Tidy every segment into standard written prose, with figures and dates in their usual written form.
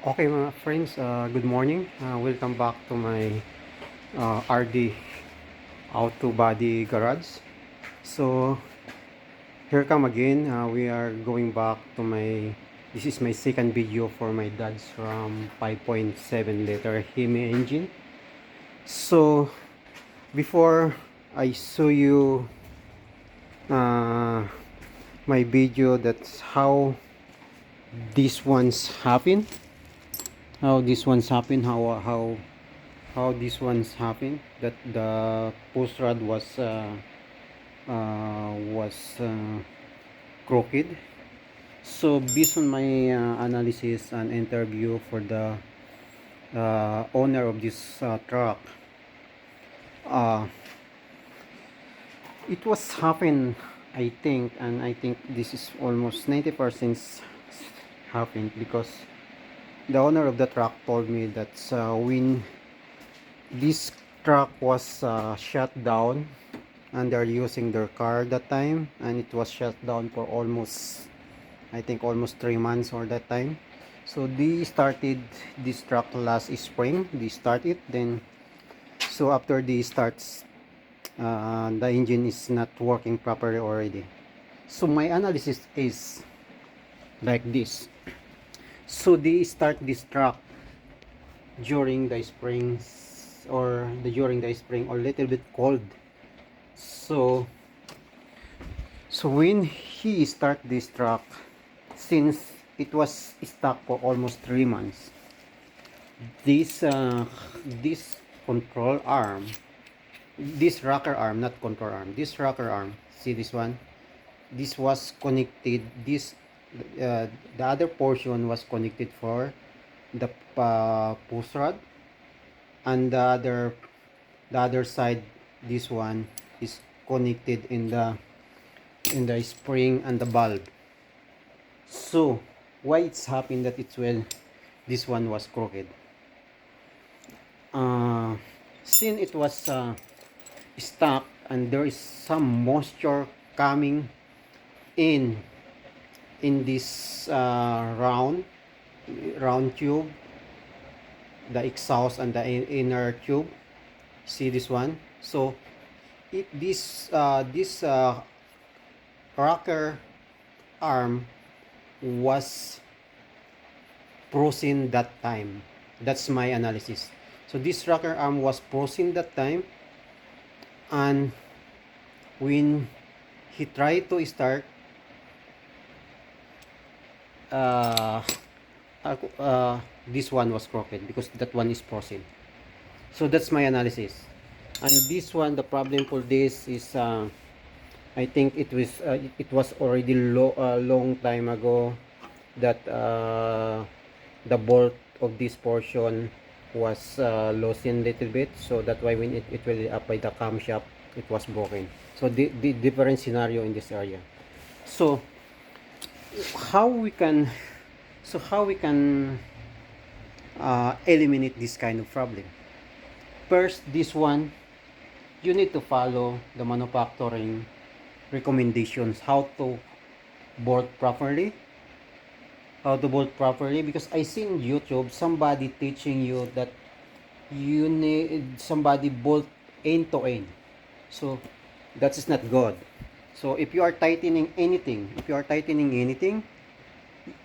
Okay mga friends, good morning. Welcome back to my RD Auto Body Garage. So here come again. We are going back to this is my second video for my Dodge Ram 5.7 liter Hemi engine. So before I show you uh, my video, that's this one's happen. How this one's happen? How this one's happened, that the post rod was crooked. So based on my analysis and interview for the owner of this truck, uh, it was happened, I think this is almost 90% happened, because the owner of the truck told me that when this truck was shut down and they're using their car that time, and it was shut down for almost, I think, almost 3 months or that time. So they started this truck last spring. They started then, so after they starts, the engine is not working properly already. So my analysis is like this. So they start this truck during the springs, or during the spring, or little bit cold. So when he start this truck, since it was stuck for almost 3 months, this control arm, this rocker arm, not control arm, this rocker arm, see this one, this was connected, uh, the other portion was connected for the push rod, and the other side, this one is connected in the spring and the bulb. So why it's happened that this one was crooked? uh, since it was stuck, and there is some moisture coming in this round tube, the exhaust and the inner tube, see this one. So this rocker arm was frozen that time. That's my analysis. So this rocker arm was frozen that time, and when he tried to start, uh, this one was crooked because that one is frozen. So that's my analysis. And this one, the problem for this is, I think it was already long time ago that the bolt of this portion was loosened little bit, so that why when it will up by the camshaft, it was broken. So the different scenario in this area. So how we can eliminate this kind of problem? First, this one, you need to follow the manufacturing recommendations, how to bolt properly, because I seen YouTube somebody teaching you that you need somebody bolt end to end. So that is not good. So if you are tightening anything,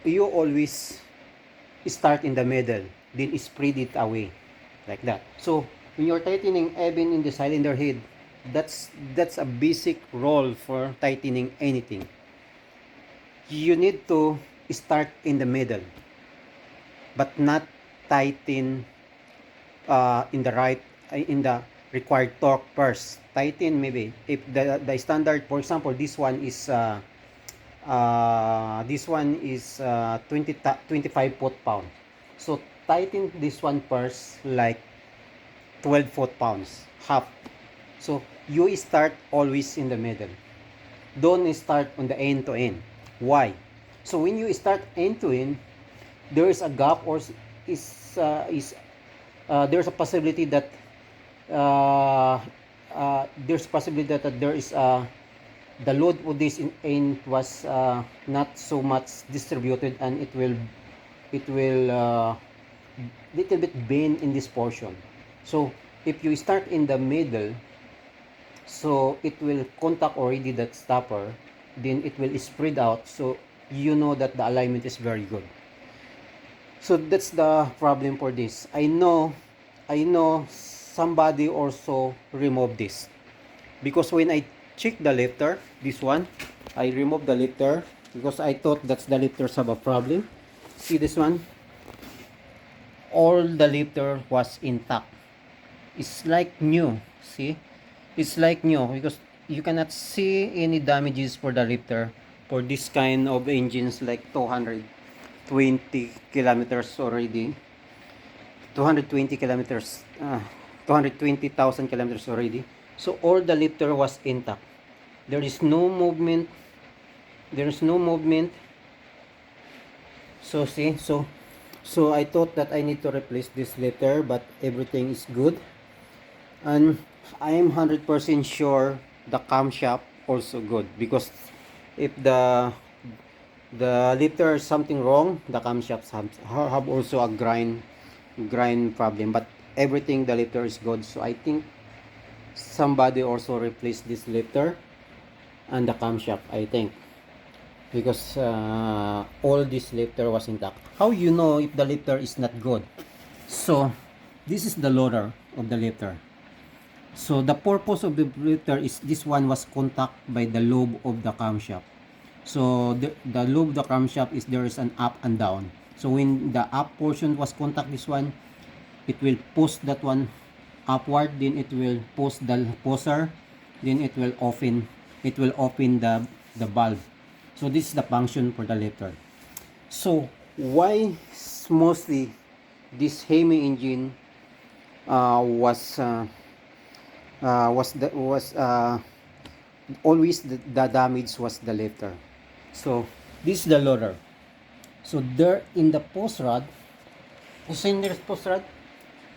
you always start in the middle, then spread it away like that. So when you're tightening even in the cylinder head, that's a basic rule for tightening anything. You need to start in the middle, but not tighten in the right, in the required torque first. Tighten maybe if the standard, for example, this one is 25 foot-pound. So tighten this one first, like 12 foot-pounds, half. So you start always in the middle. Don't start on the end to end. Why? So when you start end to end, there is a gap, or there's a possibility that there is the load of this end was not so much distributed, and it will little bit bend in this portion. So if you start in the middle, so it will contact already that stopper, then it will spread out, so you know that the alignment is very good. So that's the problem for this. I know somebody also removed this, because when I check the lifter, this one, I removed the lifter because I thought that's the lifters have a problem. See this one, all the lifter was intact. It's like new. See, it's like new because you cannot see any damages for the lifter for this kind of engines, like 220 kilometers already, 220 kilometers, 220,000 kilometers already. So all the lifter was intact. There is no movement. There is no movement. So see, so I thought that I need to replace this lifter, but everything is good. And I am 100% sure the camshaft also good, because if the lifter is something wrong, the camshafts have also a grind problem, but everything the lifter is good. So I think somebody also replaced this lifter and the camshaft, I think, because all this lifter was intact. How you know if the lifter is not good? So this is the loader of the lifter. So the purpose of the lifter is this one was contact by the lobe of the camshaft. So the lobe of the camshaft is there is an up and down. So when the up portion was contact this one, it will push that one upward, then it will push the pusher, then it will open the valve. So this is the function for the lifter. So why mostly this Hemi engine was always the damage was the lifter. So this is the loader. So there in the post rod,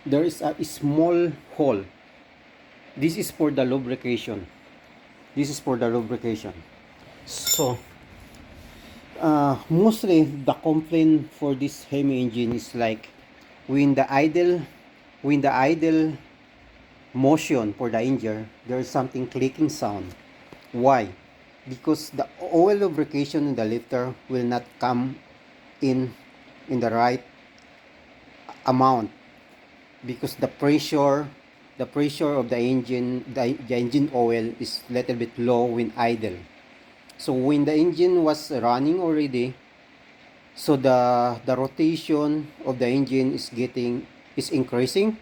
there is a small hole. This is for the lubrication. So mostly the complaint for this Hemi engine is like when the idle motion for the engine, there is something clicking sound. Why? Because the oil lubrication in the lifter will not come in the right amount, because the pressure of the engine oil is little bit low when idle. So when the engine was running already, so the rotation of the engine is increasing,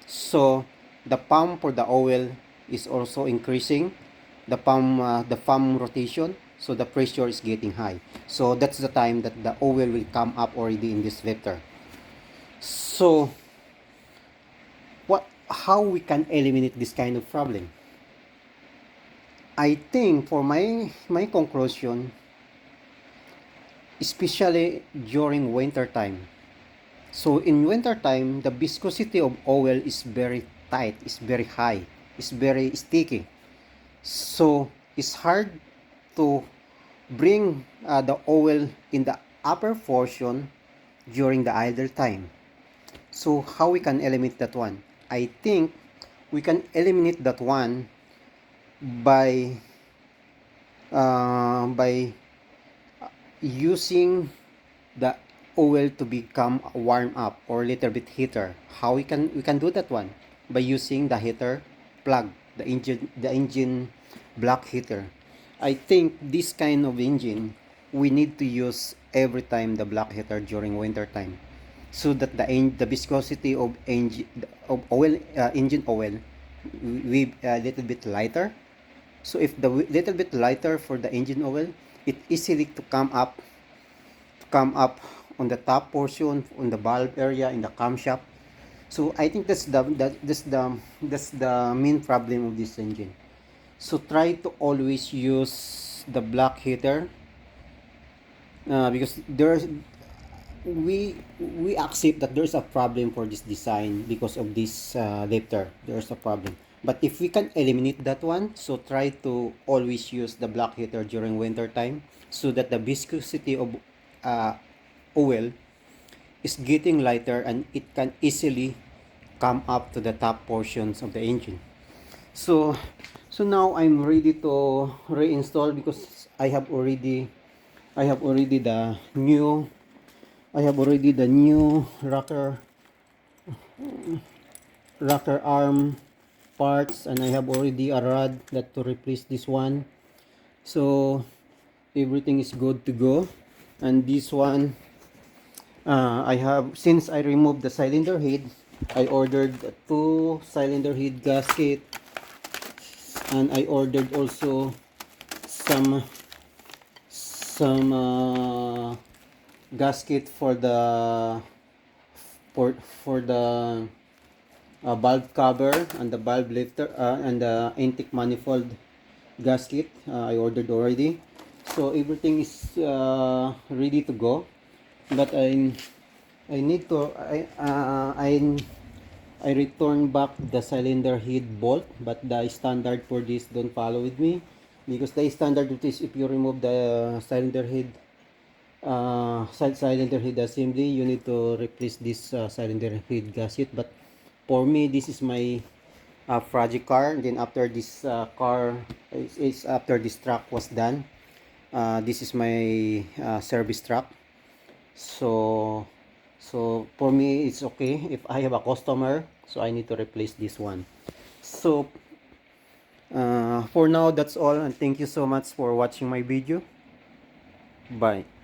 so the pump for the oil is also increasing, the pump rotation, so the pressure is getting high. So that's the time that the oil will come up already in this lifter. So how we can eliminate this kind of problem? I think for my conclusion, especially during winter time. So in winter time, the viscosity of oil is very tight, is very high, is very sticky. So it's hard to bring the oil in the upper portion during the idle time. So how we can eliminate that one? I think we can eliminate that one by by using the oil to become warm up or a little bit heater. How we can do that one? By using the heater plug, the engine block heater. I think this kind of engine we need to use every time the block heater during winter time, so that the viscosity of engine oil will a little bit lighter. So if the little bit lighter for the engine oil, it easily to come up on the top portion, on the valve area, in the camshaft. So I think that's the main problem of this engine. So try to always use the block heater, because we accept that there's a problem for this design because of this lifter. There's a problem. But if we can eliminate that one, so try to always use the block heater during winter time, so that the viscosity of oil is getting lighter and it can easily come up to the top portions of the engine. So now I'm ready to reinstall because I have already the new rocker arm parts, and I have already a rod that to replace this one. So everything is good to go. And this one, I have, since I removed the cylinder head, I ordered two cylinder head gasket, and I ordered also some gasket for the for for the valve cover and the valve lifter, and the intake manifold gasket. I ordered already, so everything is ready to go. But I need to I return back the cylinder head bolt, but the standard for this don't follow with me, because the standard it is if you remove the cylinder head cylinder head assembly, you need to replace this cylinder head gasket. But for me, this is my project car. And then after this car is after this truck was done, this is my service truck. So for me it's okay if I have a customer, so I need to replace this one. So for now, that's all, and thank you so much for watching my video. Bye.